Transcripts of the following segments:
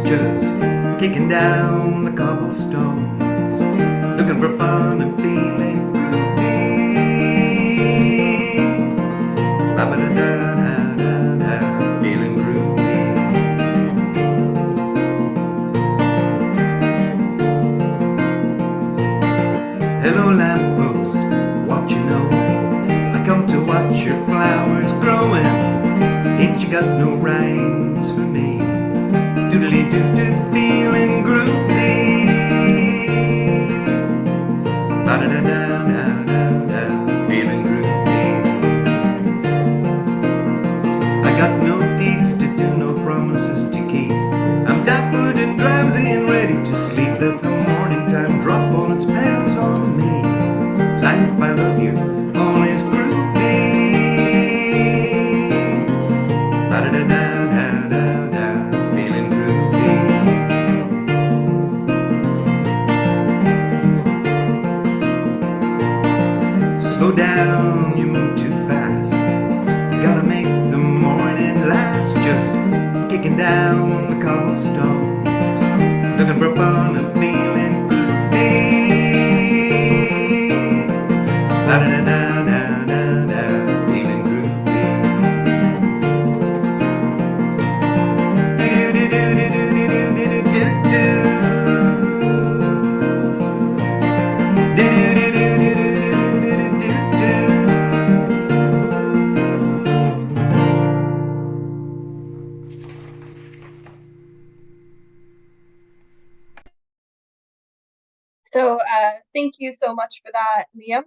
just kicking down the cobblestones, looking for fun and feeling groovy. Ba-ba-da-da-da-da-da, feeling groovy. Hello lamppost, what you know? I come to watch your flowers growing. Ain't you got no rhymes for me? Doodly-doo-doo, feeling groovy. Ba-da-da-da-da-da-da, feeling groovy. I got no deeds to do, no promises to keep. I'm dappered and drowsy and ready to sleep. Let the morning time drop all its petals on me. Life, I love you, all is groovy. Ba-da-da-da-da-da-da, feeling groovy. Slow down, you move too fast. Gotta make the morning last. Just kicking down the cobblestones, looking for fun and feeling groovy. Da-da-da-da-da-da, feeling groovy. So thank you so much for that, Liam.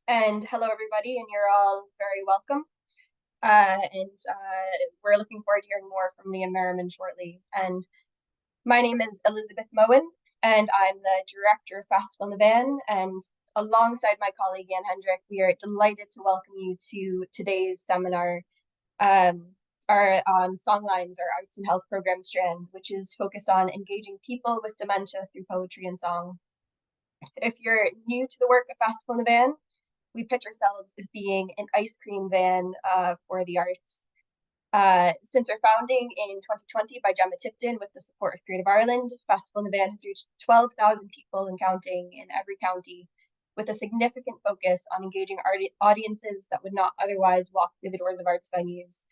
And hello, everybody, and you're all very welcome. We're looking forward to hearing more from Liam Merriman shortly. And my name is Elizabeth Moen, and I'm the Director of Festival in the Van. And alongside my colleague, Anne Hendrick, we are delighted to welcome you to today's seminar on Songlines, our Arts and Health Program strand, which is focused on engaging people with dementia through poetry and song. If you're new to the work of Festival in the Van, we pitch ourselves as being an ice cream van for the arts. Since our founding in 2020 by Gemma Tipton with the support of Creative Ireland, Festival in the Van has reached 12,000 people and counting in every county, with a significant focus on engaging audiences that would not otherwise walk through the doors of arts venues,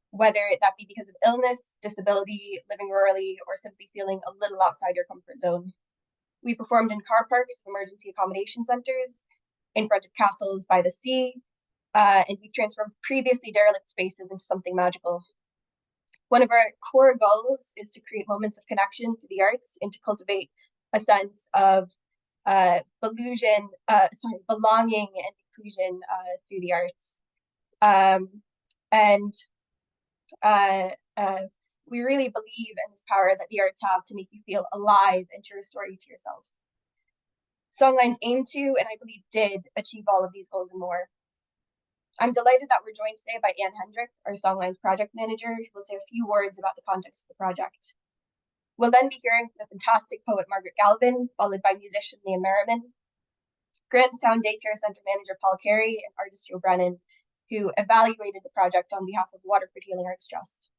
whether that be because of illness, disability, living rurally, or simply feeling a little outside your comfort zone. We performed in car parks, emergency accommodation centres, in front of castles by the sea, and we've transformed previously derelict spaces into something magical. One of our core goals is to create moments of connection to the arts and to cultivate a sense of belonging and inclusion through the arts. We really believe in this power that the arts have to make you feel alive and to restore you to yourself. Songlines aimed to, and I believe did, achieve all of these goals and more. I'm delighted that we're joined today by Anne Hendrick, our Songlines project manager, who will say a few words about the context of the project. We'll then be hearing from the fantastic poet Margaret Galvin, followed by musician Liam Merriman, Grantstown Daycare Centre manager Paul Carey, and artist Joe Brennan, who evaluated the project on behalf of Waterford Healing Arts Trust.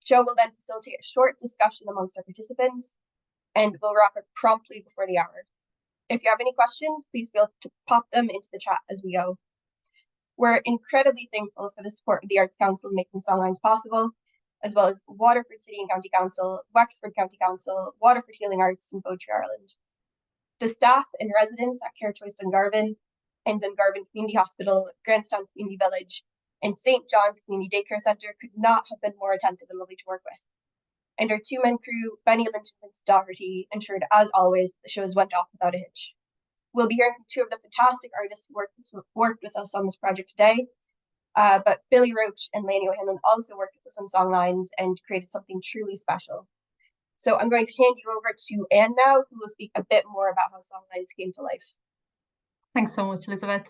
Joe will then facilitate a short discussion amongst our participants, and we'll wrap up promptly before the hour. If you have any questions, please feel free to pop them into the chat as we go. We're incredibly thankful for the support of the Arts Council in making Songlines possible, as well as Waterford City and County Council, Wexford County Council, Waterford Healing Arts, and Poetry Ireland. The staff and residents at Care Choice Dungarvan and Dungarvan Community Hospital, Grantstown Community Village, and St. John's Community Daycare Centre could not have been more attentive and lovely to work with. And our two-man crew, Benny Lynch and Vince Doherty, ensured, as always, the shows went off without a hitch. We'll be hearing from two of the fantastic artists who worked with us on this project today, but Billy Roche and Lani O'Hanlon also worked with us on Songlines and created something truly special. So I'm going to hand you over to Anne now, who will speak a bit more about how Songlines came to life. Thanks so much, Elizabeth.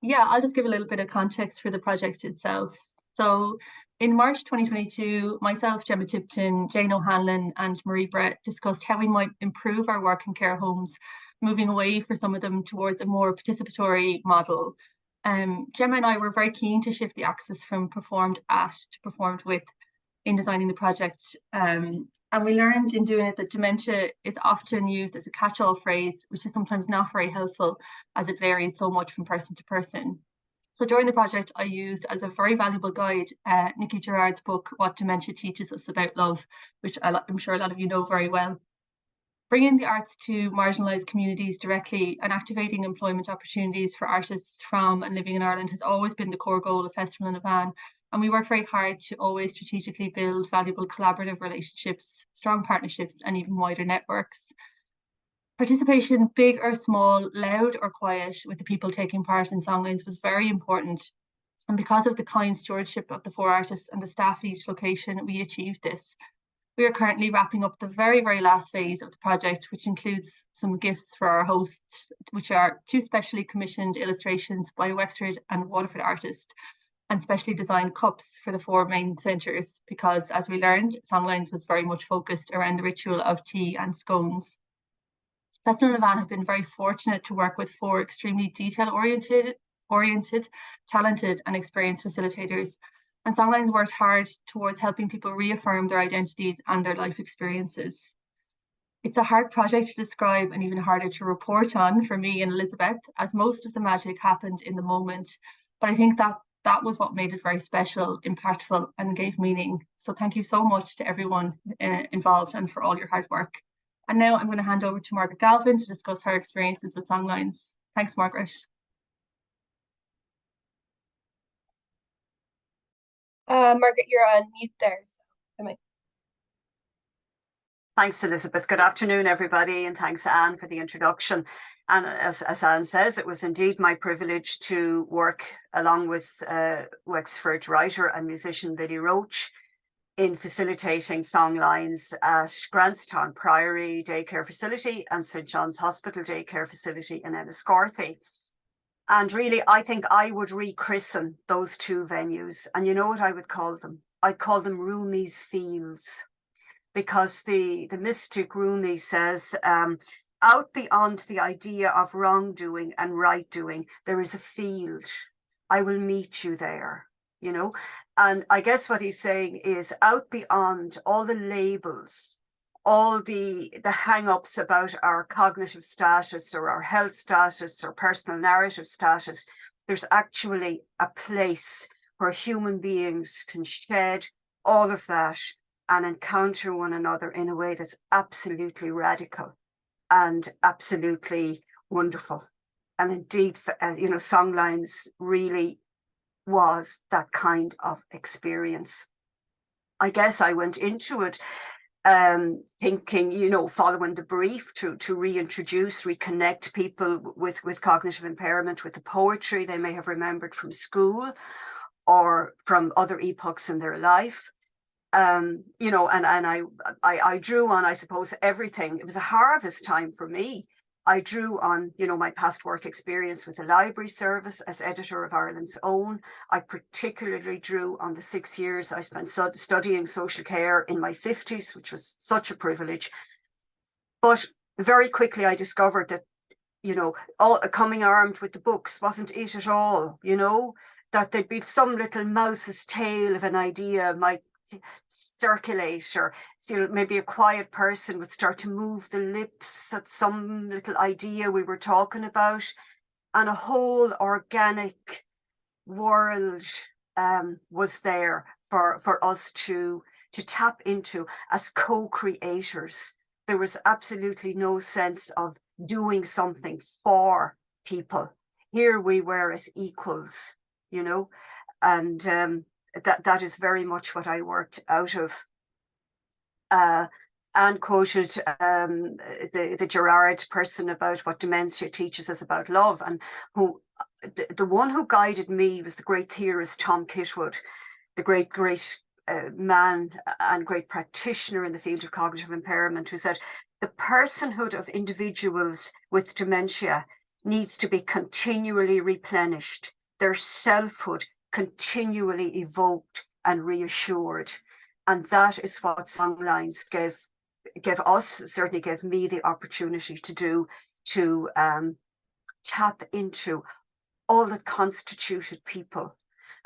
Yeah, I'll just give a little bit of context for the project itself. So in March 2022, myself, Gemma Tipton, Jane O'Hanlon and Marie Brett discussed how we might improve our work in care homes, moving away for some of them towards a more participatory model. Gemma and I were very keen to shift the axis from performed at to performed with. in designing the project. And we learned in doing it that dementia is often used as a catch-all phrase, which is sometimes not very helpful as it varies so much from person to person. So during the project, I used as a very valuable guide, Nikki Gerard's book, What Dementia Teaches Us About Love, which I'm sure a lot of you know very well. Bringing the arts to marginalised communities directly and activating employment opportunities for artists from and living in Ireland has always been the core goal of Festival in a Van. And we work very hard to always strategically build valuable collaborative relationships, strong partnerships, and even wider networks. Participation, big or small, loud or quiet, with the people taking part in Songlines was very important. And because of the kind stewardship of the 4 artists and the staff at each location, we achieved this. We are currently wrapping up the very, very last phase of the project, which includes some gifts for our hosts, which are 2 specially commissioned illustrations by Wexford and Waterford artists, and specially designed cups for the 4 main centres, because as we learned, Songlines was very much focused around the ritual of tea and scones. Festival in a Van have been very fortunate to work with 4 extremely detail-oriented, talented and experienced facilitators. And Songlines worked hard towards helping people reaffirm their identities and their life experiences. It's a hard project to describe and even harder to report on for me and Elizabeth, as most of the magic happened in the moment. But I think that was what made it very special, impactful, and gave meaning. So thank you so much to everyone involved and for all your hard work. And now I'm going to hand over to Margaret Galvin to discuss her experiences with Songlines. Thanks, Margaret. Margaret, you're on mute there. So Thanks, Elizabeth. Good afternoon, everybody, and thanks, Anne, for the introduction. And as Anne says, it was indeed my privilege to work along with Wexford writer and musician Billy Roche in facilitating Songlines at Grantstown Priory Daycare Facility and St John's Hospital Daycare Facility in Enniscorthy. And really, I think I would rechristen those 2 venues. And you know what I would call them? I'd call them Rumi's Fields, because the mystic Rumi says, out beyond the idea of wrongdoing and right doing, there is a field. I will meet you there, you know? And I guess what he's saying is, out beyond all the labels, all the hang-ups about our cognitive status or our health status or personal narrative status, there's actually a place where human beings can shed all of that and encounter one another in a way that's absolutely radical and absolutely wonderful. And indeed, you know, Songlines really was that kind of experience. I guess I went into it thinking, you know, following the brief to reintroduce, reconnect people with cognitive impairment with the poetry they may have remembered from school or from other epochs in their life. You know, and I drew on, I suppose, everything. It was a harvest time for me. I drew on, you know, my past work experience with the library service as editor of Ireland's Own. I particularly drew on the 6 years I spent studying social care in my 50s, which was such a privilege. But very quickly I discovered that, you know, coming armed with the books wasn't it at all, you know, that there'd be some little mouse's tail of an idea might circulate, or, you know, maybe a quiet person would start to move the lips at some little idea we were talking about, and a whole organic world was there for us to tap into as co-creators. There was absolutely no sense of doing something for people. Here we were as equals, you know, and that is very much what I worked out of. Anne quoted the Gerard person about what dementia teaches us about love, and who the one who guided me was the great theorist Tom Kitwood, the great man and great practitioner in the field of cognitive impairment, who said the personhood of individuals with dementia needs to be continually replenished, their selfhood continually evoked and reassured. And that is what Songlines gave us, certainly gave me the opportunity to do, to tap into all that constituted people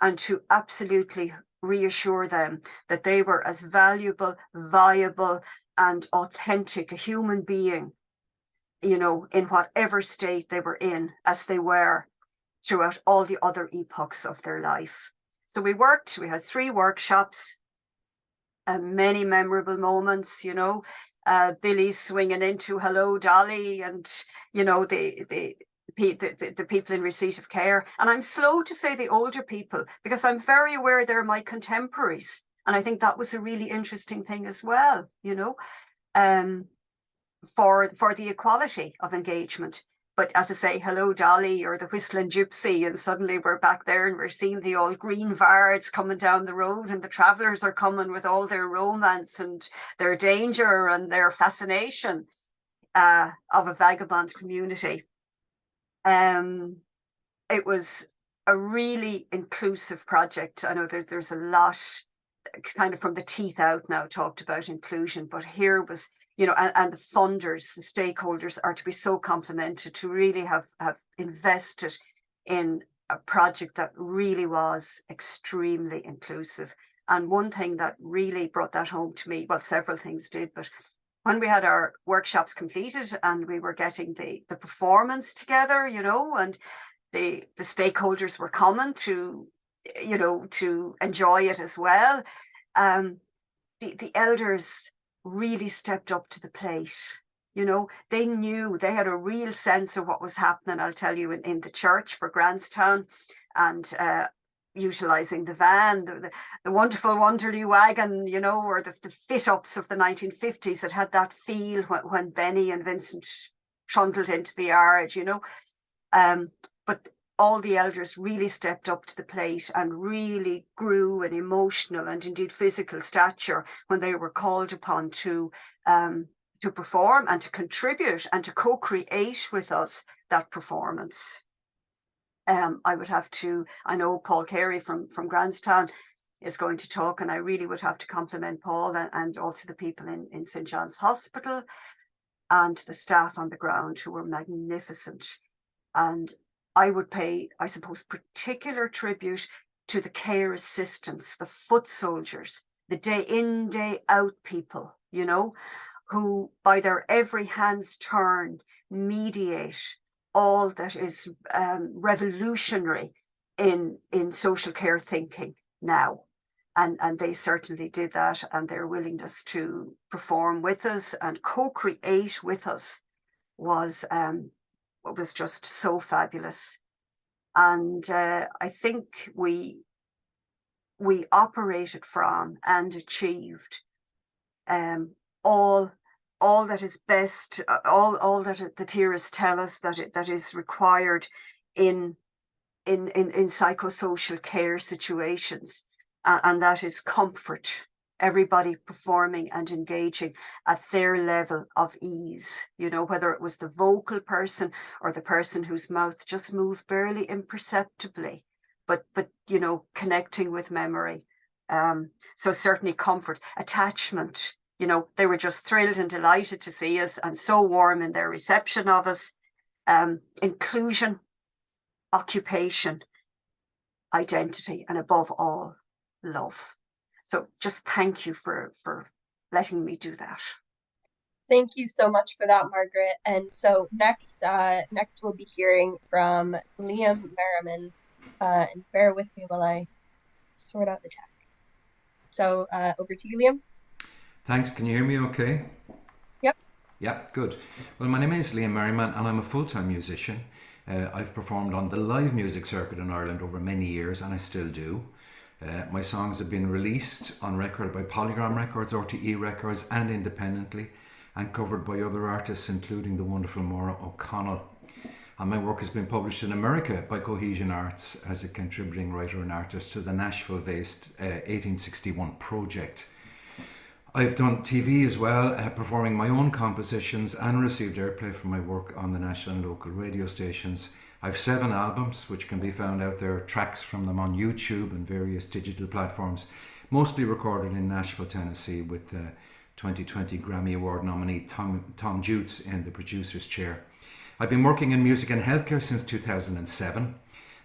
and to absolutely reassure them that they were as valuable, viable, and authentic a human being, you know, in whatever state they were in, as they were throughout all the other epochs of their life. So we had 3 workshops, many memorable moments, you know, Billy swinging into Hello Dolly, and, you know, the people in receipt of care. And I'm slow to say the older people, because I'm very aware they're my contemporaries. And I think that was a really interesting thing as well, you know, for the equality of engagement. But as I say, Hello Dolly or the Whistling Gypsy, and suddenly we're back there and we're seeing the old green vards coming down the road, and the travellers are coming with all their romance and their danger and their fascination of a vagabond community. It was a really inclusive project. I know there's a lot kind of from the teeth out now talked about inclusion, but here was, you know, and the funders, the stakeholders are to be so complimented to really have invested in a project that really was extremely inclusive. And one thing that really brought that home to me, well, several things did, but when we had our workshops completed and we were getting the performance together, you know, and the stakeholders were coming to, you know, to enjoy it as well, the elders really stepped up to the plate. You know, they knew, they had a real sense of what was happening, I'll tell you, in the church for Grantstown, and utilising the van, the wonderful Wonderly wagon, you know, or the fit-ups of the 1950s that had that feel when Benny and Vincent trundled into the yard, you know. But all the elders really stepped up to the plate and really grew in emotional and indeed physical stature when they were called upon to perform and to contribute and to co-create with us that performance. I know Paul Carey from Grantstown is going to talk, and I really would have to compliment Paul and also the people in St. John's Hospital and the staff on the ground, who were magnificent. And I would pay, I suppose, particular tribute to the care assistants, the foot soldiers, the day in, day out people, you know, who by their every hand's turn mediate all that is revolutionary in social care thinking now. And they certainly did that, and their willingness to perform with us and co-create with us was just so fabulous. And I think we operated from and achieved all that is best, all that the theorists tell us that is required in psychosocial care situations, and that is comfort. Everybody performing and engaging at their level of ease, you know, whether it was the vocal person or the person whose mouth just moved barely imperceptibly, but you know, connecting with memory. So certainly comfort, attachment, you know, they were just thrilled and delighted to see us and so warm in their reception of us. Inclusion, occupation, identity, and above all, love. So just thank you for letting me do that. Thank you so much for that, Margaret. And so next we'll be hearing from Liam Merriman. And bear with me while I sort out the tech. So over to you, Liam. Thanks. Can you hear me okay? Yep. Yeah, good. Well, my name is Liam Merriman and I'm a full-time musician. I've performed on the live music circuit in Ireland over many years, and I still do. My songs have been released on record by Polygram Records, RTE Records, and independently, and covered by other artists, including the wonderful Maura O'Connell. And my work has been published in America by Cohesion Arts as a contributing writer and artist to the Nashville-based 1861 project. I've done TV as well, performing my own compositions, and received airplay for my work on the national and local radio stations. I've 7 albums, which can be found out there, tracks from them on YouTube and various digital platforms, mostly recorded in Nashville, Tennessee, with the 2020 Grammy Award nominee Tom Jutes in the producer's chair. I've been working in music and healthcare since 2007.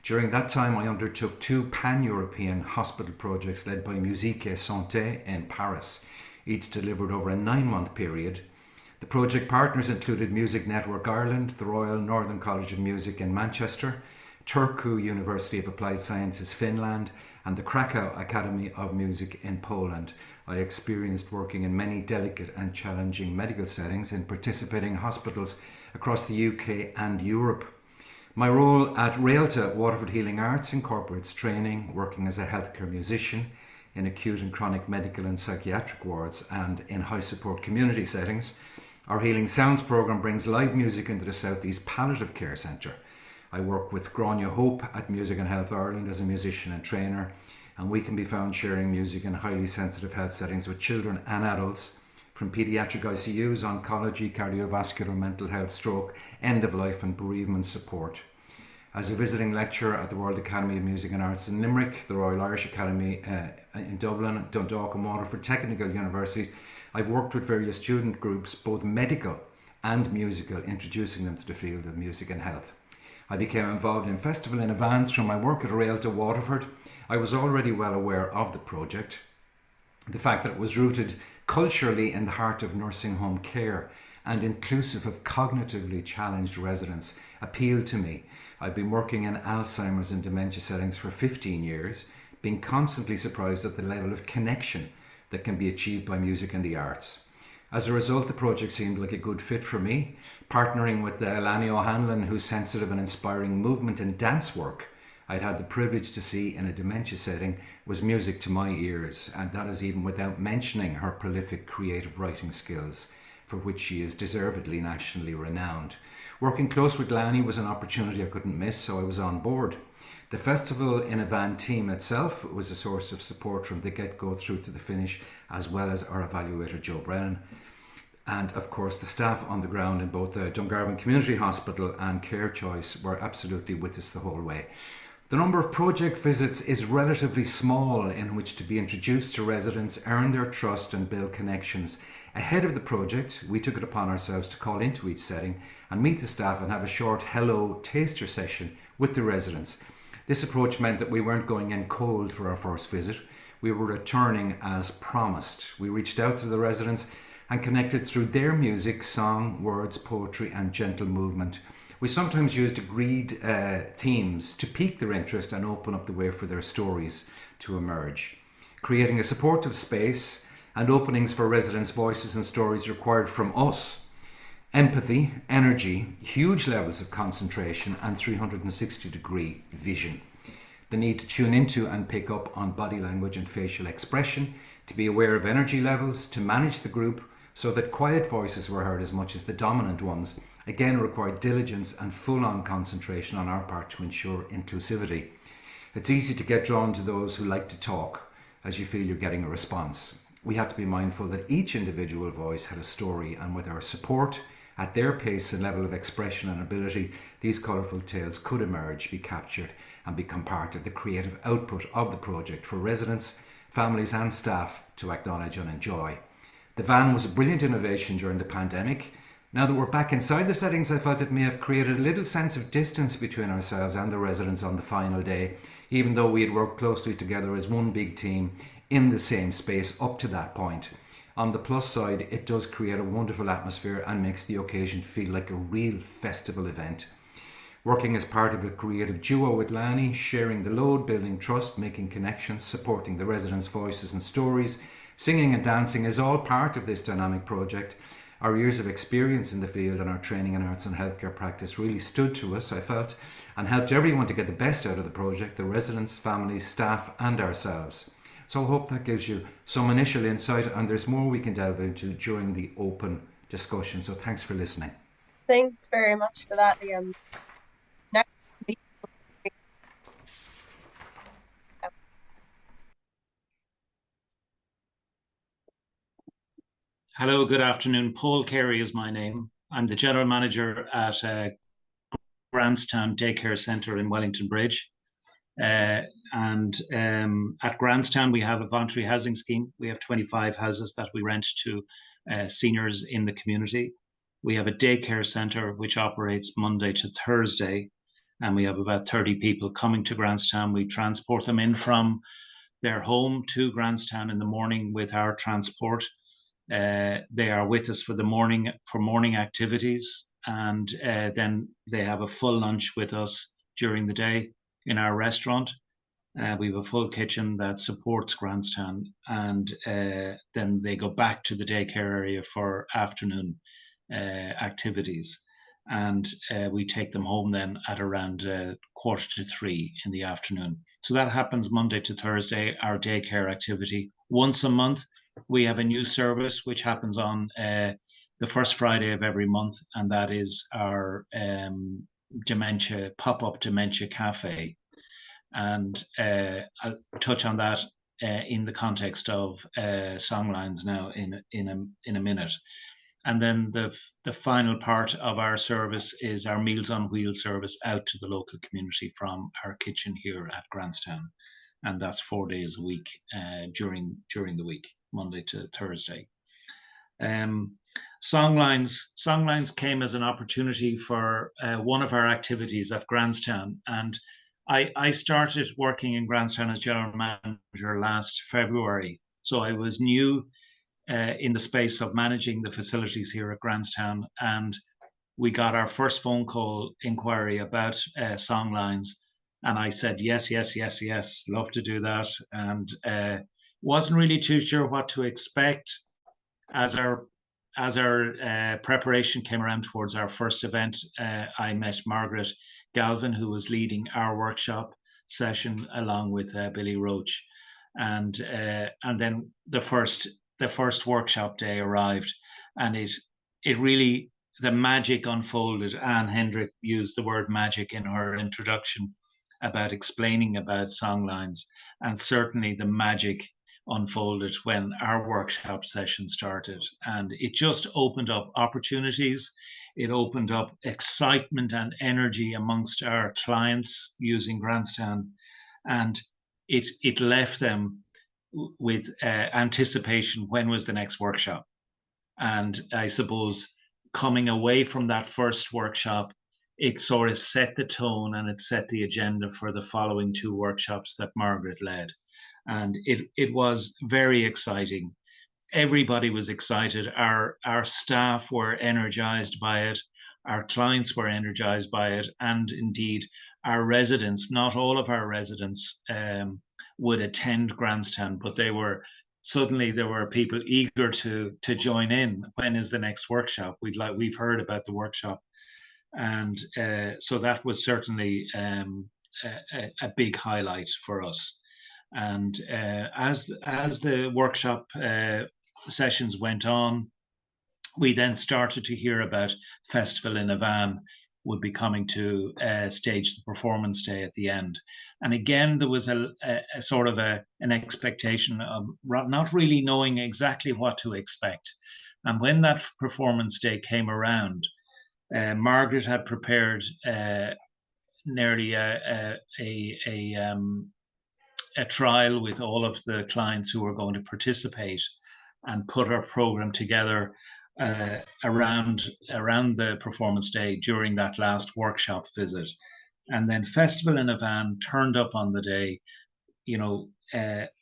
During that time, I undertook 2 pan-European hospital projects led by Musique et Santé in Paris, each delivered over a 9-month period. The project partners included Music Network Ireland, the Royal Northern College of Music in Manchester, Turku University of Applied Sciences Finland, and the Krakow Academy of Music in Poland. I experienced working in many delicate and challenging medical settings in participating hospitals across the UK and Europe. My role at Realta Waterford Healing Arts incorporates training, working as a healthcare musician in acute and chronic medical and psychiatric wards and in high support community settings. Our Healing Sounds programme brings live music into the South East Palliative Care Centre. I work with Grania Hope at Music and Health Ireland as a musician and trainer, and we can be found sharing music in highly sensitive health settings with children and adults, from paediatric ICUs, oncology, cardiovascular, mental health, stroke, end of life and bereavement support. As a visiting lecturer at the World Academy of Music and Arts in Limerick, the Royal Irish Academy in Dublin, Dundalk and Waterford Technical Universities, I've worked with various student groups, both medical and musical, introducing them to the field of music and health. I became involved in Festival in Advance through my work at Realta Waterford. I was already well aware of the project, the fact that it was rooted culturally in the heart of nursing home care and inclusive of cognitively challenged residents appealed to me. I've been working in Alzheimer's and dementia settings for 15 years, being constantly surprised at the level of connection that can be achieved by music and the arts. As a result, the project seemed like a good fit for me. Partnering with Lani O'Hanlon, whose sensitive and inspiring movement and dance work I'd had the privilege to see in a dementia setting was music to my ears, and that is even without mentioning her prolific creative writing skills, for which she is deservedly nationally renowned. Working close with Lani was an opportunity I couldn't miss, so I was on board. The Festival in a Van team itself was a source of support from the get-go through to the finish, as well as our evaluator Joe Brennan. And of course the staff on the ground in both the Dungarvan Community Hospital and Care Choice were absolutely with us the whole way. The number of project visits is relatively small in which to be introduced to residents, earn their trust and build connections. Ahead of the project, we took it upon ourselves to call into each setting and meet the staff and have a short hello taster session with the residents. This approach meant that we weren't going in cold for our first visit. We were returning as promised. We reached out to the residents and connected through their music, song, words, poetry and gentle movement. We sometimes used agreed themes to pique their interest and open up the way for their stories to emerge. Creating a supportive space and openings for residents' voices and stories required from us empathy, energy, huge levels of concentration and 360-degree vision. The need to tune into and pick up on body language and facial expression, to be aware of energy levels, to manage the group so that quiet voices were heard as much as the dominant ones, again required diligence and full-on concentration on our part to ensure inclusivity. It's easy to get drawn to those who like to talk as you feel you're getting a response. We had to be mindful that each individual voice had a story, and with our support, at their pace and level of expression and ability, these colourful tales could emerge, be captured and become part of the creative output of the project for residents, families and staff to acknowledge and enjoy. The van was a brilliant innovation during the pandemic. Now that we're back inside the settings, I felt it may have created a little sense of distance between ourselves and the residents on the final day, even though we had worked closely together as one big team in the same space up to that point. On the plus side, it does create a wonderful atmosphere and makes the occasion feel like a real festival event. Working as part of a creative duo with Lani, sharing the load, building trust, making connections, supporting the residents' voices and stories, singing and dancing is all part of this dynamic project. Our years of experience in the field and our training in arts and healthcare practice really stood to us, I felt, and helped everyone to get the best out of the project, the residents, families, staff and ourselves. So I hope that gives you some initial insight, and there's more we can delve into during the open discussion. So thanks for listening. Thanks very much for that, Liam. Next. Hello, good afternoon. Paul Carey is my name. I'm the General Manager at Grantstown Daycare Centre in Wellington Bridge. At Grantstown, we have a voluntary housing scheme. We have 25 houses that we rent to seniors in the community. We have a daycare centre which operates Monday to Thursday, and we have about 30 people coming to Grantstown. We transport them in from their home to Grantstown in the morning with our transport. They are with us for morning activities, and then they have a full lunch with us during the day in our restaurant. We have a full kitchen that supports Grantstown, and then they go back to the daycare area for afternoon activities. And we take them home then at around 2:45 in the afternoon. So that happens Monday to Thursday, our daycare activity. Once a month, we have a new service which happens on the first Friday of every month, and that is our dementia pop-up dementia cafe. And I'll touch on that in the context of Songlines now in a minute. And then the final part of our service is our Meals on Wheels service out to the local community from our kitchen here at Grantstown. And that's 4 days a week during the week, Monday to Thursday. Songlines came as an opportunity for one of our activities at Grantstown. And I started working in Grantstown as general manager last February. So I was new in the space of managing the facilities here at Grantstown, and we got our first phone call inquiry about Songlines, and I said yes, love to do that, and wasn't really too sure what to expect. As our preparation came around towards our first event, I met Margaret Galvin, who was leading our workshop session along with Billy Roche, and then the first workshop day arrived, and it really, the magic unfolded. Anne Hendrick used the word magic in her introduction about explaining about Songlines, and certainly the magic unfolded when our workshop session started, and it just opened up opportunities. It opened up excitement and energy amongst our clients using Grantstown, and it left them with anticipation, when was the next workshop? And I suppose coming away from that first workshop, it sort of set the tone and it set the agenda for the following two workshops that Margaret led. And it was very exciting. Everybody was excited. Our staff were energized by it. Our clients were energized by it. And indeed, our residents, not all of our residents would attend Grantstown, but there were people eager to join in. When is the next workshop? We've heard about the workshop, and so that was certainly a big highlight for us. And as the workshop sessions went on, we then started to hear about Festival in a Van would be coming to stage the performance day at the end. And again, there was a sort of an expectation of not really knowing exactly what to expect. And when that performance day came around, Margaret had prepared nearly a trial with all of the clients who were going to participate, and put our program together around the performance day during that last workshop visit. And then Festival in a Van turned up on the day.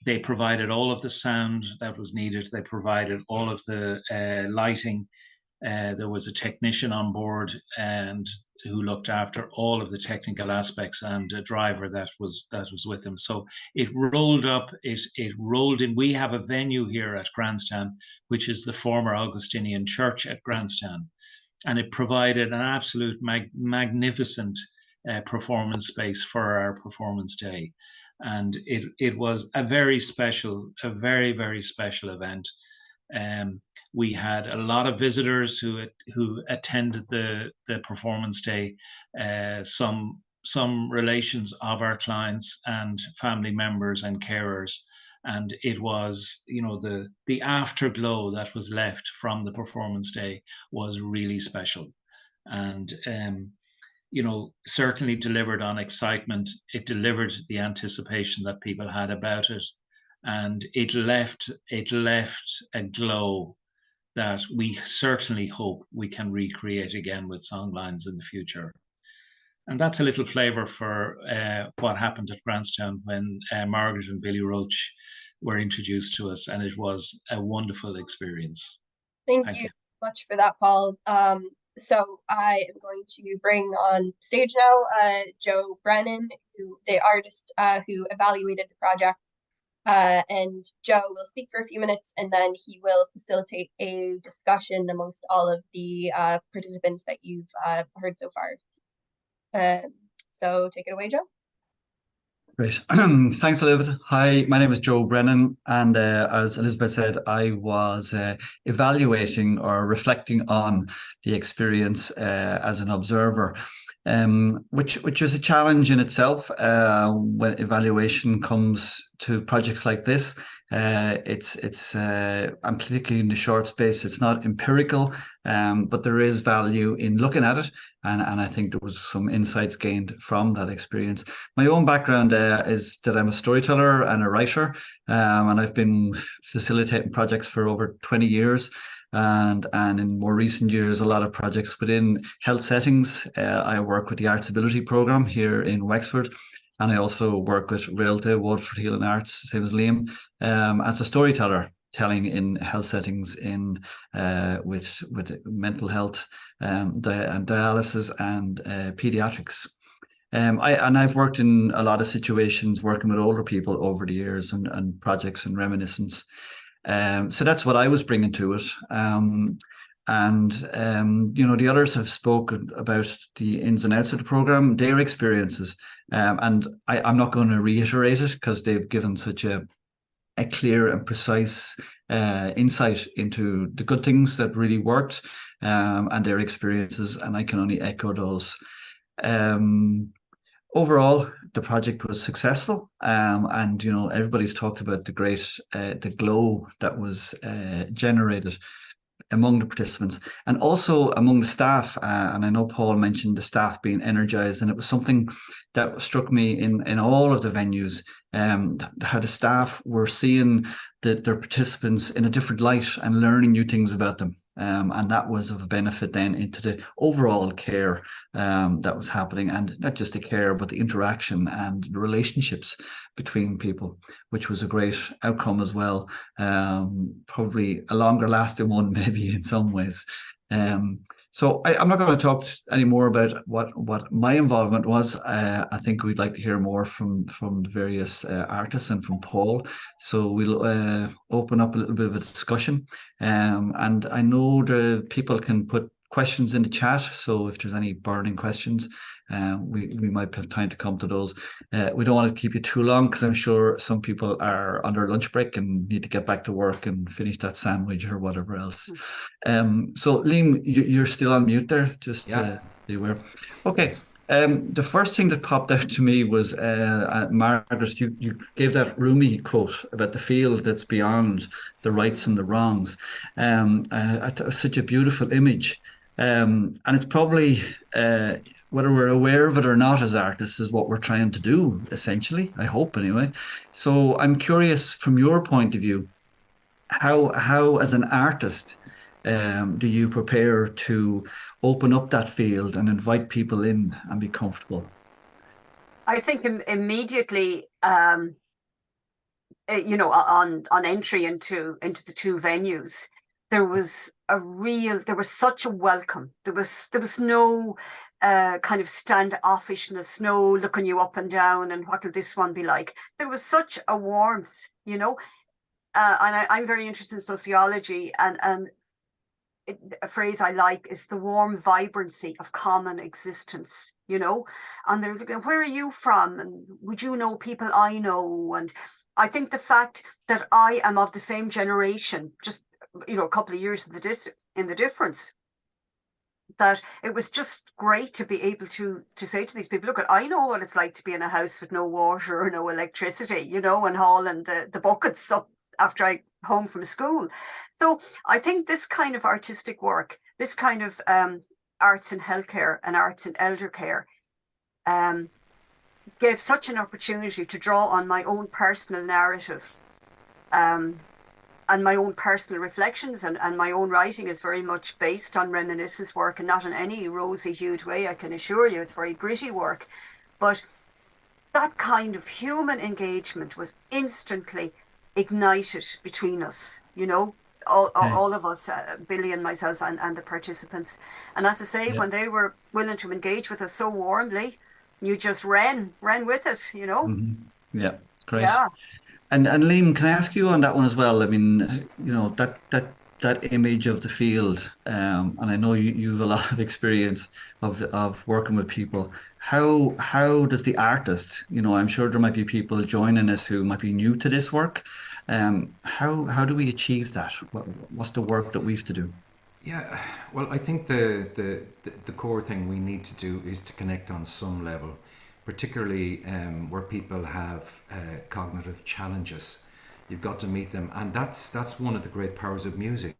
They provided all of the sound that was needed. They provided all of the lighting. There was a technician on board and who looked after all of the technical aspects, and a driver that was with them. So it rolled up, it rolled in. We have a venue here at Grantstown, which is the former Augustinian church at Grantstown, and it provided an absolute magnificent performance space for our performance day. And it was a very, very special event. We had a lot of visitors who attended the performance day, some relations of our clients and family members and carers, and it was, the afterglow that was left from the performance day was really special, and certainly delivered on excitement. It delivered the anticipation that people had about it, and it left a glow that we certainly hope we can recreate again with Songlines in the future. And that's a little flavour for what happened at Grantstown when Margaret and Billy Roche were introduced to us, and it was a wonderful experience. Thank Thank you you. much for that, Paul. So I am going to bring on stage now Joe Brennan, the artist who evaluated the project. And Joe will speak for a few minutes, and then he will facilitate a discussion amongst all of the participants that you've heard so far. So take it away, Joe. Great. Thanks, Elizabeth. Hi, my name is Joe Brennan, and as Elizabeth said, I was evaluating or reflecting on the experience as an observer, which is a challenge in itself when evaluation comes to projects like this. It's and particularly in the short space, it's not empirical, but there is value in looking at it. And I think there was some insights gained from that experience. My own background is that I'm a storyteller and a writer, and I've been facilitating projects for over 20 years. And in more recent years, a lot of projects within health settings. I work with the Arts Ability Programme here in Wexford. And I also work with Waterford Healing Arts, same as Liam, as a storyteller, telling in health settings in with mental health and dialysis and pediatrics. I've worked in a lot of situations working with older people over the years and projects and reminiscence. So that's what I was bringing to it. The others have spoken about the ins and outs of the program, their experiences. And I'm not going to reiterate it because they've given such a clear and precise insight into the good things that really worked and their experiences, and I can only echo those. Overall, the project was successful, and everybody's talked about the great the glow that was generated among the participants and also among the staff. And I know Paul mentioned the staff being energized, and it was something that struck me in all of the venues, how the staff were seeing their participants in a different light and learning new things about them. And that was of benefit then into the overall care that was happening, and not just the care, but the interaction and the relationships between people, which was a great outcome as well. Probably a longer lasting one, maybe in some ways. So I'm not going to talk any more about what my involvement was. I think we'd like to hear more from the various artists and from Paul. So we'll open up a little bit of a discussion. And I know the people can put questions in the chat. So if there's any burning questions, we might have time to come to those. We don't want to keep you too long because I'm sure some people are on their lunch break and need to get back to work and finish that sandwich or whatever else. So Liam, you're still on mute there, just be aware. Okay. The first thing that popped out to me was Margaret, you gave that Rumi quote about the field that's beyond the rights and the wrongs. I thought it was such a beautiful image. And it's probably, whether we're aware of it or not as artists, is what we're trying to do, essentially, I hope anyway. So I'm curious, from your point of view, how as an artist, do you prepare to open up that field and invite people in and be comfortable? I think immediately, on entry into the two venues, there was such a welcome. There was no kind of standoffishness, no looking you up and down and what will this one be like. There was such a warmth, and I'm very interested in sociology, and a phrase I like is the warm vibrancy of common existence, and they're looking, where are you from? And would you know people I know? And I think the fact that I am of the same generation, just, a couple of years in the difference, that it was just great to be able to say to these people, look, I know what it's like to be in a house with no water or no electricity, and hauling the buckets up after I home from school. So I think this kind of artistic work, this kind of arts in healthcare and arts in elder care, gave such an opportunity to draw on my own personal narrative, my own personal reflections and my own writing is very much based on reminiscence work, and not in any rosy-hued way, I can assure you. It's very gritty work. But that kind of human engagement was instantly ignited between us, you know, all of us, Billy and myself and the participants. And as I say, when they were willing to engage with us so warmly, you just ran with it, you know. Yeah, great. Yeah. And Liam, can I ask you on that one as well? I mean, you know, that image of the field, and I know you've a lot of experience of working with people. How does the artist, you know, I'm sure there might be people joining us who might be new to this work. How do we achieve that? What's the work that we have to do? Yeah, well, I think the core thing we need to do is to connect on some level, particularly where people have cognitive challenges. You've got to meet them, and that's one of the great powers of music.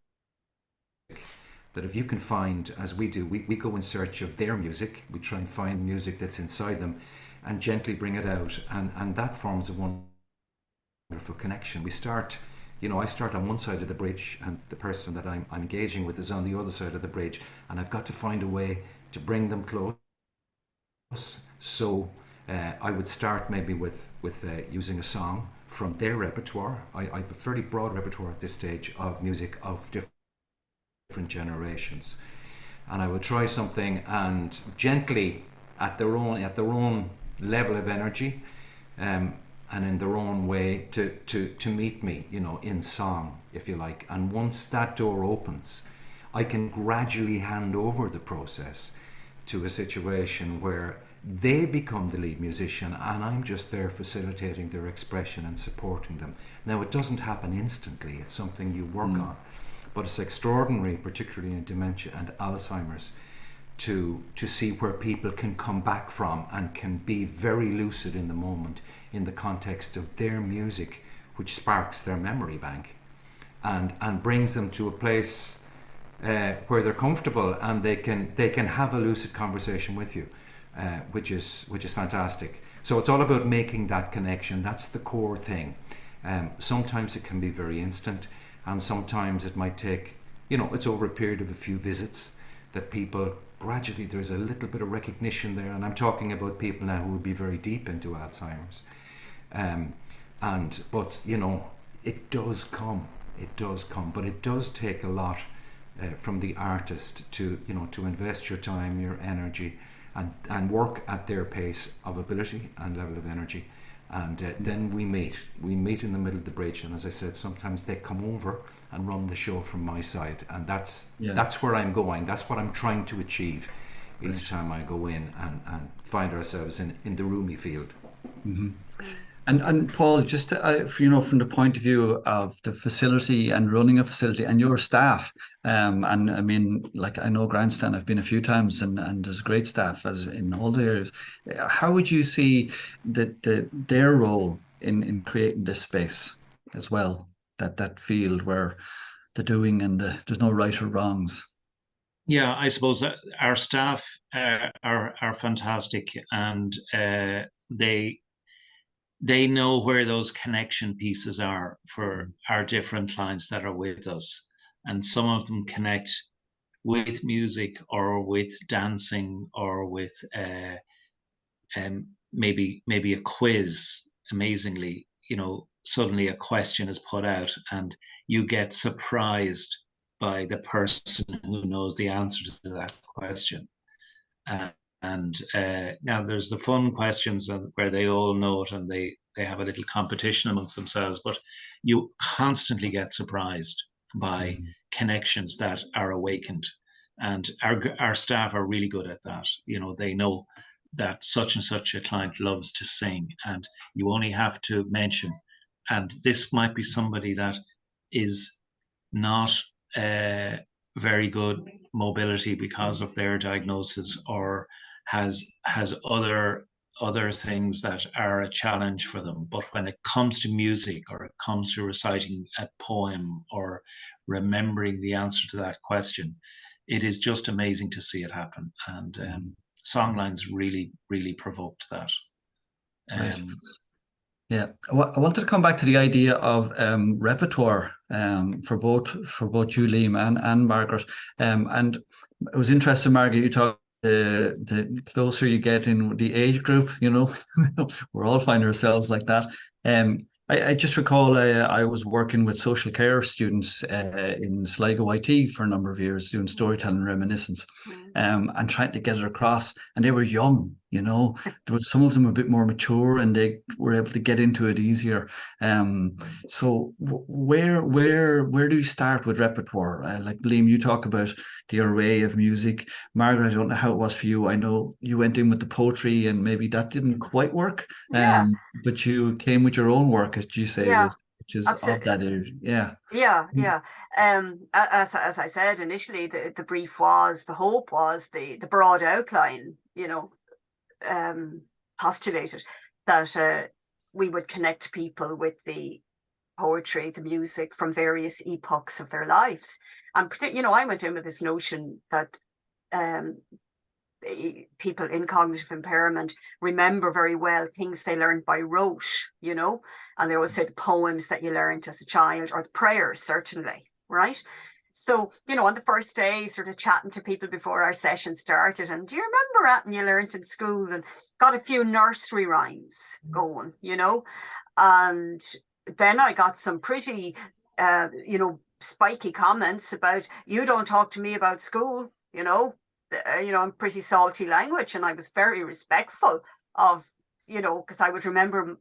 That if you can find, as we do, we go in search of their music. We try and find music that's inside them, and gently bring it out, and that forms a wonderful connection. We start. You know, I start on one side of the bridge, and the person that I'm engaging with is on the other side of the bridge, and I've got to find a way to bring them close. So I would start maybe with using a song from their repertoire. I have a fairly broad repertoire at this stage of music of different generations, and I will try something and gently at their own level of energy. And in their own way to meet me, you know, in song, if you like. And once that door opens, I can gradually hand over the process to a situation where they become the lead musician and I'm just there facilitating their expression and supporting them. Now, it doesn't happen instantly. It's something you work on. But it's extraordinary, particularly in dementia and Alzheimer's, to see where people can come back from and can be very lucid in the moment in the context of their music, which sparks their memory bank and brings them to a place where they're comfortable and they can have a lucid conversation with you, which is fantastic. So it's all about making that connection. That's the core thing. Sometimes it can be very instant, and sometimes it might take, you know, it's over a period of a few visits that people gradually, there's a little bit of recognition there. And I'm talking about people now who would be very deep into Alzheimer's. But you know, it does come, but it does take a lot from the artist to, you know, to invest your time, your energy, and work at their pace of ability and level of energy. And then we meet in the middle of the bridge. And as I said, sometimes they come over and run the show from my side. And that's where I'm going. That's what I'm trying to achieve each time I go in and find ourselves in the roomy field. And Paul, just you know, from the point of view of the facility and running a facility and your staff, and I mean, like, I know Grantstown, I've been a few times, and there's great staff as in all the areas. How would you see their role in creating this space as well? That field where the doing and there's no right or wrongs. Yeah, I suppose our staff are fantastic, and they know where those connection pieces are for our different clients that are with us. And some of them connect with music or with dancing or with maybe a quiz. Amazingly, you know, suddenly a question is put out and you get surprised by the person who knows the answer to that question. Now there's the fun questions where they all know it and they have a little competition amongst themselves, but you constantly get surprised by connections that are awakened. And our staff are really good at that. You know, they know that such and such a client loves to sing, and you only have to mention, and this might be somebody that is not very good mobility because of their diagnosis, or has other things that are a challenge for them. But when it comes to music, or it comes to reciting a poem or remembering the answer to that question, it is just amazing to see it happen. And Songlines really provoked that. Right. Yeah, I wanted to come back to the idea of repertoire for both you, Liam, and Margaret. And it was interesting, Margaret, you talked the closer you get in the age group, we're all finding ourselves like that. I just recall I was working with social care students in Sligo IT for a number of years, doing storytelling and reminiscence, and trying to get it across. And they were young, There was some of them a bit more mature, and they were able to get into it easier. So where do you start with repertoire? Like Liam, you talk about the array of music. Margaret, I don't know how it was for you. I know you went in with the poetry, and maybe that didn't quite work. Yeah. But you came with your own work, as you say, Yeah. which is Absolutely. of that age. Yeah. Yeah. As I said initially, the brief was, the hope was, the broad outline, postulated that we would connect people with the poetry, the music from various epochs of their lives. And I went in with this notion that people in cognitive impairment remember very well things they learned by Roche, and they always say the poems that you learned as a child, or the prayers, certainly, right? So, on the first day, sort of chatting to people before our session started, and do you remember that you learned in school, and got a few nursery rhymes going, and then I got some pretty, spiky comments about, you don't talk to me about school, pretty salty language. And I was very respectful of, because I would remember,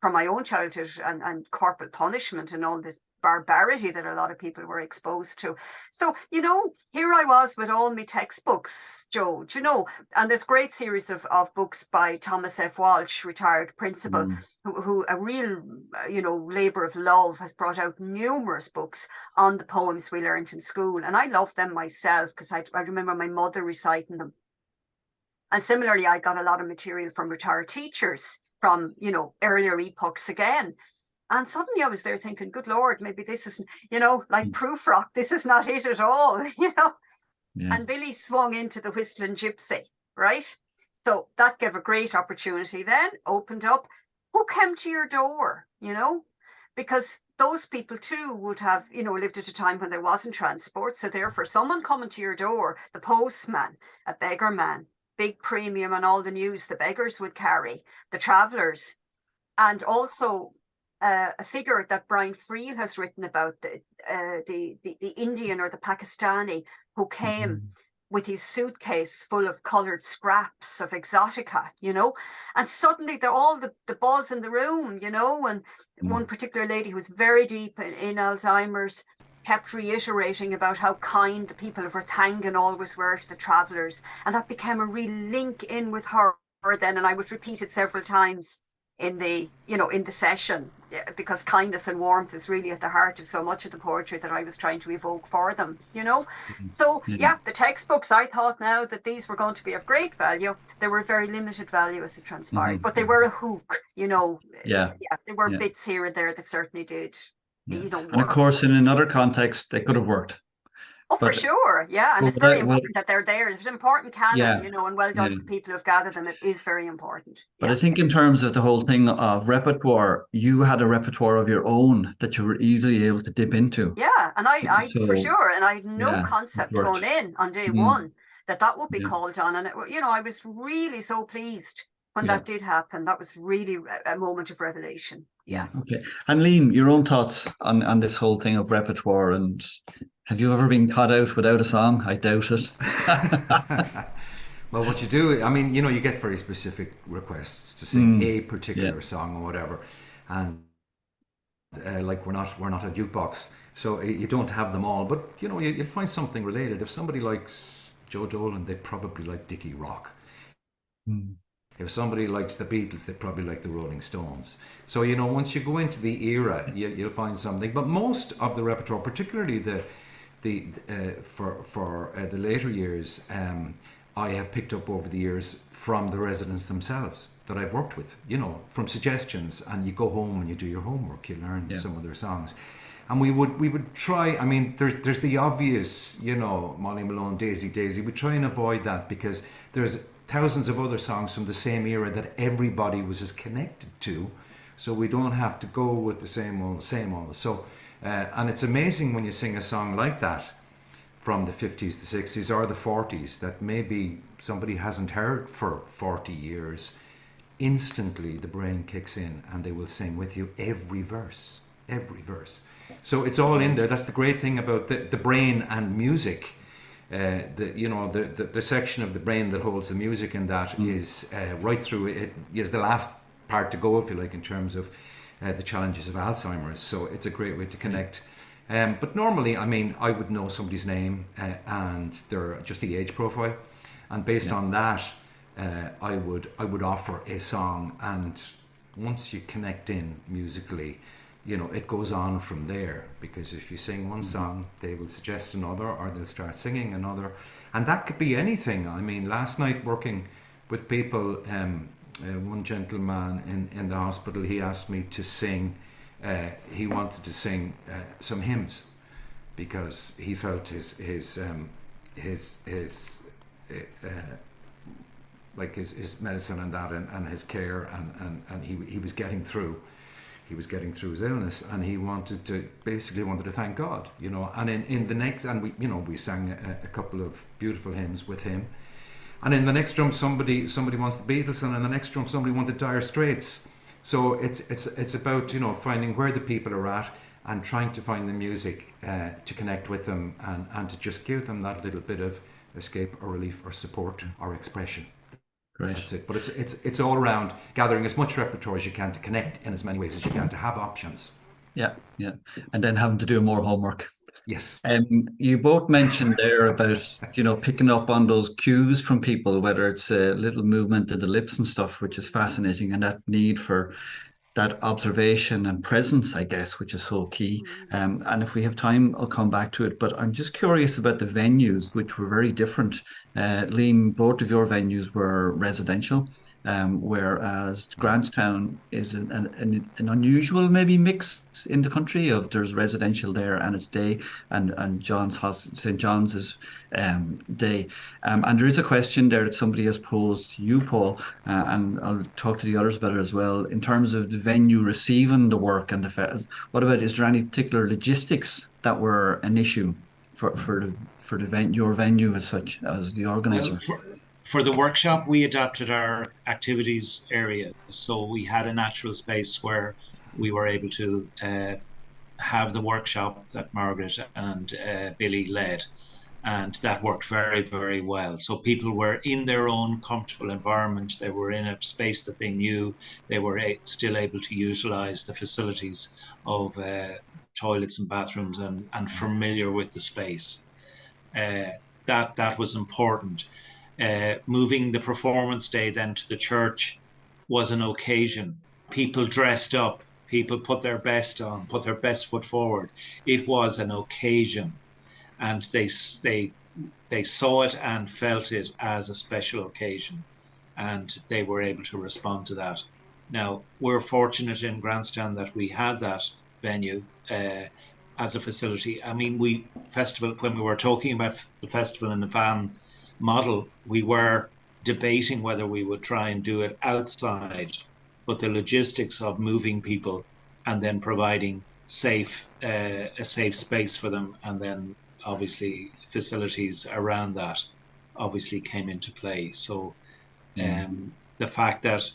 from my own childhood and corporal punishment and all this barbarity that a lot of people were exposed to. So, here I was with all my textbooks, Joe, and this great series of books by Thomas F. Walsh, retired principal, who a real, labour of love, has brought out numerous books on the poems we learned in school. And I love them myself, because I remember my mother reciting them. And similarly, I got a lot of material from retired teachers from, earlier epochs again. And suddenly I was there thinking, good Lord, maybe this isn't, like proof rock, this is not it at all, Yeah. And Billy swung into the Whistling Gypsy, right? So that gave a great opportunity then, opened up. Who came to your door, Because those people too would have, lived at a time when there wasn't transport. So therefore, someone coming to your door, the postman, a beggar man, big premium on all the news the beggars would carry, the travellers, and also a figure that Brian Friel has written about, the Indian or the Pakistani who came with his suitcase full of coloured scraps of exotica, and suddenly they're all the buzz in the room, and one particular lady who was very deep in Alzheimer's kept reiterating about how kind the people of Rathangan always were to the travellers, and that became a real link in with her then, and I would repeat it several times in the session, because kindness and warmth is really at the heart of so much of the poetry that I was trying to evoke for them, So the textbooks, I thought now that these were going to be of great value. They were very limited value as it transpired, but they were a hook, there were bits here and there that certainly did, And of course, in another context, they could have worked. Oh, for sure, yeah, and it's very important that they're there. It's an important canon, and well done to the people who've gathered them. It is very important. But I think in terms of the whole thing of repertoire, you had a repertoire of your own that you were easily able to dip into. Yeah, and I for sure, and I had no concept going in on day one that would be called on, and I was really so pleased when that did happen. That was really a moment of revelation. Yeah. Okay. And Liam, your own thoughts on this whole thing of repertoire, and have you ever been caught out without a song? I doubt it. Well, what you do, I mean, you get very specific requests to sing a particular song or whatever, and like we're not a jukebox, so you don't have them all. But you'll find something related. If somebody likes Joe Dolan, they probably like Dickie Rock. If somebody likes the Beatles, they probably like the Rolling Stones. So once you go into the era, you'll find something. But most of the repertoire, particularly for the later years, I have picked up over the years from the residents themselves that I've worked with. From suggestions, and you go home and you do your homework. You learn some of their songs. And we would try. I mean, there's the obvious, Molly Malone, Daisy Daisy. We try and avoid that because there's thousands of other songs from the same era that everybody was as connected to. so we don't have to go with the same old, same old. So, and it's amazing when you sing a song like that from the 50s, the 60s, or the 40s that maybe somebody hasn't heard for 40 years. Instantly the brain kicks in and they will sing with you every verse. So it's all in there. That's the great thing about the brain and music. The section of the brain that holds the music in that is right through it. Is the last part to go, if you like, in terms of the challenges of Alzheimer's. So it's a great way to connect. But normally, I mean, I would know somebody's name and just the age profile, and based on that, I would offer a song. And once you connect in musically, it goes on from there, because if you sing one song, they will suggest another, or they'll start singing another, and that could be anything. I mean, last night working with people, one gentleman in the hospital, he asked me to sing. He wanted to sing some hymns because he felt his medicine and that and his care and he was getting through. He was getting through his illness, and he wanted to thank God, And in the next, and we sang a couple of beautiful hymns with him. And in the next drum, somebody wants the Beatles, and in the next drum, somebody wanted Dire Straits. So it's about finding where the people are at and trying to find the music to connect with them and to just give them that little bit of escape or relief or support or expression. Great. That's it. But it's all around gathering as much repertoire as you can to connect in as many ways as you can, to have options. Yeah. And then having to do more homework. Yes. You both mentioned there about, picking up on those cues from people, whether it's a little movement of the lips and stuff, which is fascinating, and that need for that observation and presence, I guess, which is so key. And if we have time, I'll come back to it. But I'm just curious about the venues, which were very different. Liam, both of your venues were residential, whereas Grantstown is an unusual maybe mix in the country of there's residential there and it's day, and St. John's is day. And there is a question there that somebody has posed to you, Paul, and I'll talk to the others about it as well, in terms of the venue receiving the work and what about, is there any particular logistics that were an issue for your venue as such, as the organizer? For the workshop, we adapted our activities area. So we had a natural space where we were able to have the workshop that Margaret and Billy led. And that worked very, very well. So people were in their own comfortable environment. They were in a space that they knew. They were still able to utilize the facilities of toilets and bathrooms and familiar with the space. That was important. Moving the performance day then to the church was an occasion. People dressed up. People put their best on, put their best foot forward. It was an occasion. And they saw it and felt it as a special occasion, and they were able to respond to that. Now, we're fortunate in Grantstown that we had that venue as a facility. I mean, when we were talking about the festival in the van model, we were debating whether we would try and do it outside, but the logistics of moving people and then providing a safe space for them, and then obviously facilities around that obviously came into play. So the fact that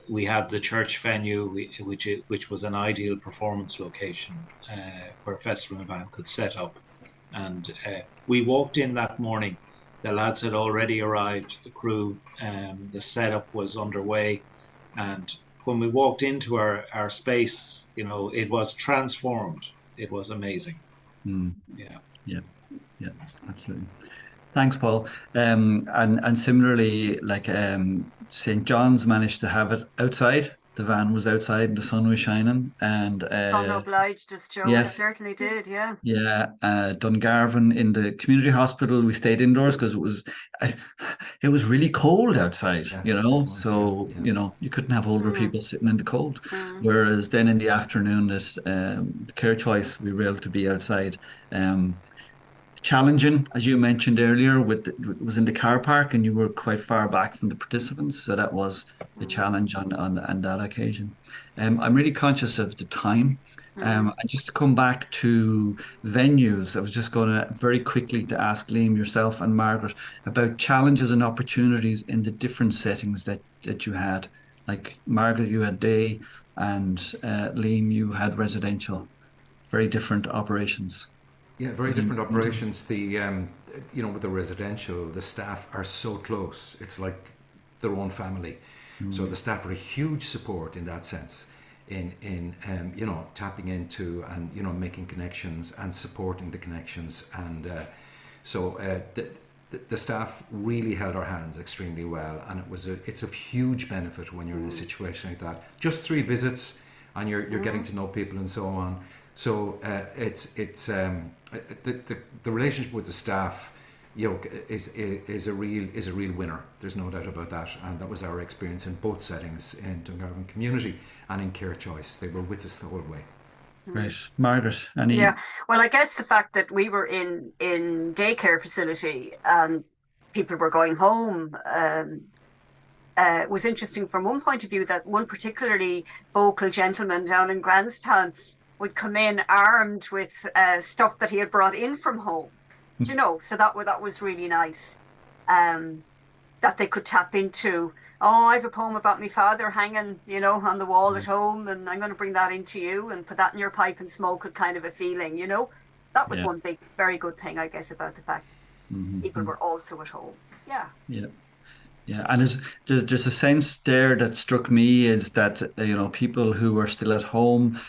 we had the church venue, which was an ideal performance location where a festival event could set up. And we walked in that morning, the lads had already arrived, the crew, the setup was underway. And when we walked into our space, it was transformed. It was amazing. Yeah, absolutely. Thanks, Paul. And similarly, like St. John's managed to have it outside. The van was outside, the sun was shining, and sun obliged us, Joe. Yes, certainly did. Yeah. Dungarvan in the community hospital, we stayed indoors because it was really cold outside. You couldn't have older people sitting in the cold. Whereas then in the afternoon, at the Care Choice, we were able to be outside. challenging, as you mentioned earlier, was in the car park, and you were quite far back from the participants, so that was the challenge on that occasion. I'm really conscious of the time. And just to come back to venues, I was just going to very quickly to ask Liam, yourself, and Margaret about challenges and opportunities in the different settings that you had. Like Margaret, you had day, and Liam, you had residential. Very different operations. Yeah, very different operations. With the residential, the staff are so close. It's like their own family. So the staff are a huge support in that sense, in tapping into and making connections and supporting the connections, and the staff really held our hands extremely well, and it's a huge benefit when you're in a situation like that. Just 3 visits, and you're getting to know people and so on. So the relationship with the staff, is a real winner. There's no doubt about that, and that was our experience in both settings, in Dungarvan Community and in Care Choice. They were with us the whole way. Right, Margaret. Any? Yeah, well, I guess the fact that we were in daycare facility and people were going home was interesting from one point of view. That one particularly vocal gentleman down in Grantstown would come in armed with stuff that he had brought in from home. So that was really nice, that they could tap into. Oh, I have a poem about my father hanging, on the wall at home, and I'm going to bring that into you and put that in your pipe and smoke it, kind of a feeling. That was one big, very good thing, I guess, about the fact people were also at home. Yeah. Yeah, and there's a sense there that struck me, is that people who are still at home,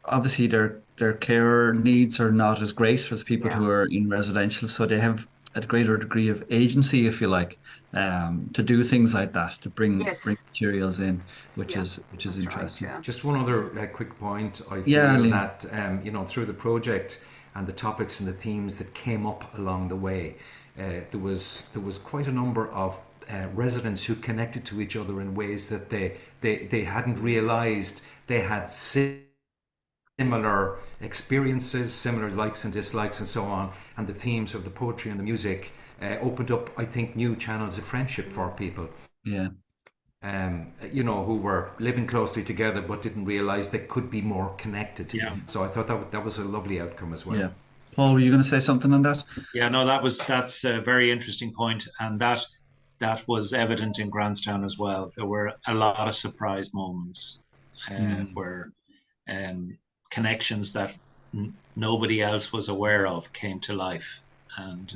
obviously their care needs are not as great as people who are in residential, so they have a greater degree of agency, if you like, to do things like that, to bring materials in, which is interesting. Right, yeah. Just one other quick point. I feel that through the project and the topics and the themes that came up along the way, there was quite a number of residents who connected to each other in ways that they hadn't realised they had similar experiences, similar likes and dislikes and so on, and the themes of the poetry and the music opened up, I think, new channels of friendship for people. Yeah. Who were living closely together but didn't realise they could be more connected. Yeah. So I thought that was a lovely outcome as well. Yeah. Paul, were you going to say something on that? Yeah, no, that's a very interesting point, and that was evident in Grantstown as well. There were a lot of surprise moments where connections that nobody else was aware of came to life, and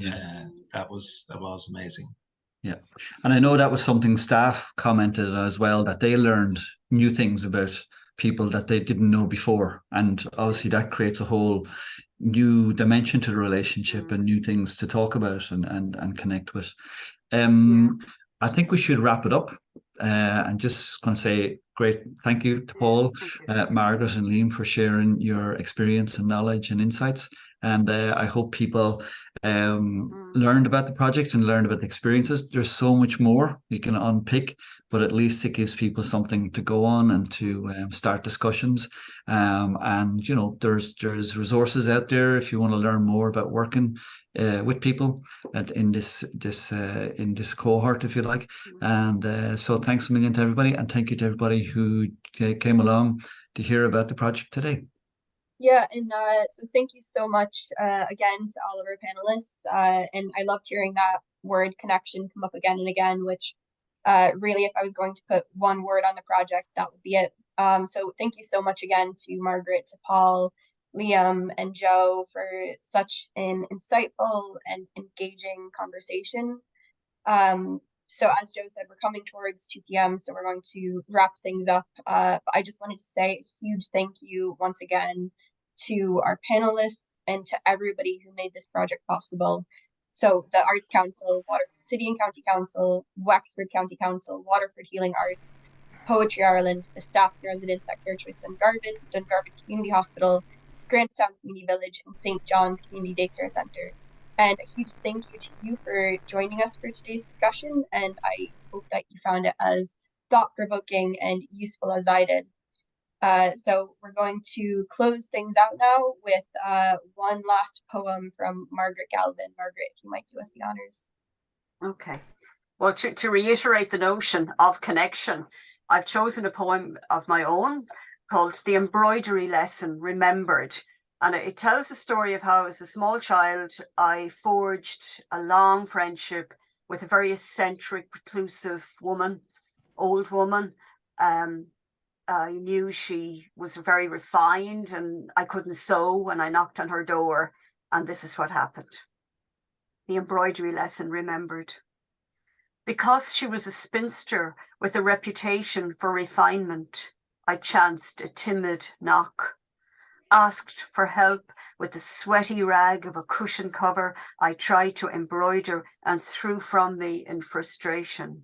that was amazing. Yeah, and I know that was something staff commented as well, that they learned new things about people that they didn't know before, and obviously that creates a whole new dimension to the relationship and new things to talk about and connect with. I think we should wrap it up, and just going to say great thank you to Paul, Margaret and Liam for sharing your experience and knowledge and insights, and I hope people learned about the project and learned about the experiences. There's so much more you can unpick, but at least it gives people something to go on and to start discussions. And there's resources out there if you want to learn more about working with people in this cohort, if you like. And so thanks a million to everybody, and thank you to everybody who came along to hear about the project today. Yeah, and so thank you so much again to all of our panelists. And I loved hearing that word connection come up again and again, which really, if I was going to put one word on the project, that would be it. So thank you so much again to Margaret, to Paul, Liam, and Joe for such an insightful and engaging conversation. So as Joe said, we're coming towards 2 p.m, so we're going to wrap things up. But I just wanted to say a huge thank you once again to our panelists and to everybody who made this project possible. So the Arts Council, Waterford City and County Council, Wexford County Council, Waterford Healing Arts, Poetry Ireland, the staff and residents at Care Choice Dungarvan, Dungarvan Community Hospital, Grantstown Community Village, and St. John's Community Daycare Centre. And a huge thank you to you for joining us for today's discussion, and I hope that you found it as thought-provoking and useful as I did. So we're going to close things out now with one last poem from Margaret Galvin. Margaret, if you might do us the honors. Okay. Well, to reiterate the notion of connection, I've chosen a poem of my own called The Embroidery Lesson Remembered. And it tells the story of how, as a small child, I forged a long friendship with a very eccentric, reclusive woman, old woman. I knew she was very refined and I couldn't sew when I knocked on her door. And this is what happened. The Embroidery Lesson Remembered. Because she was a spinster with a reputation for refinement, I chanced a timid knock, asked for help with the sweaty rag of a cushion cover I tried to embroider and threw from me in frustration.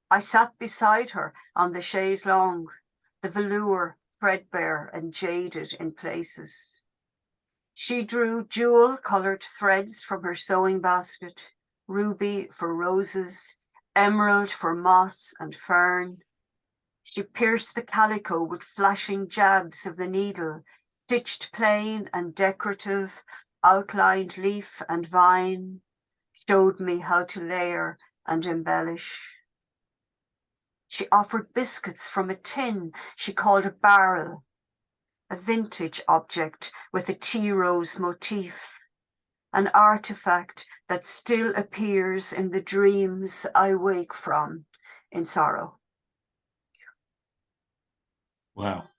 I sat beside her on the chaise longue, the velour threadbare and jaded in places. She drew jewel-coloured threads from her sewing basket, ruby for roses, emerald for moss and fern. She pierced the calico with flashing jabs of the needle, stitched plain and decorative, outlined leaf and vine, showed me how to layer and embellish. She offered biscuits from a tin she called a barrel, a vintage object with a tea rose motif, an artifact that still appears in the dreams I wake from in sorrow. Wow.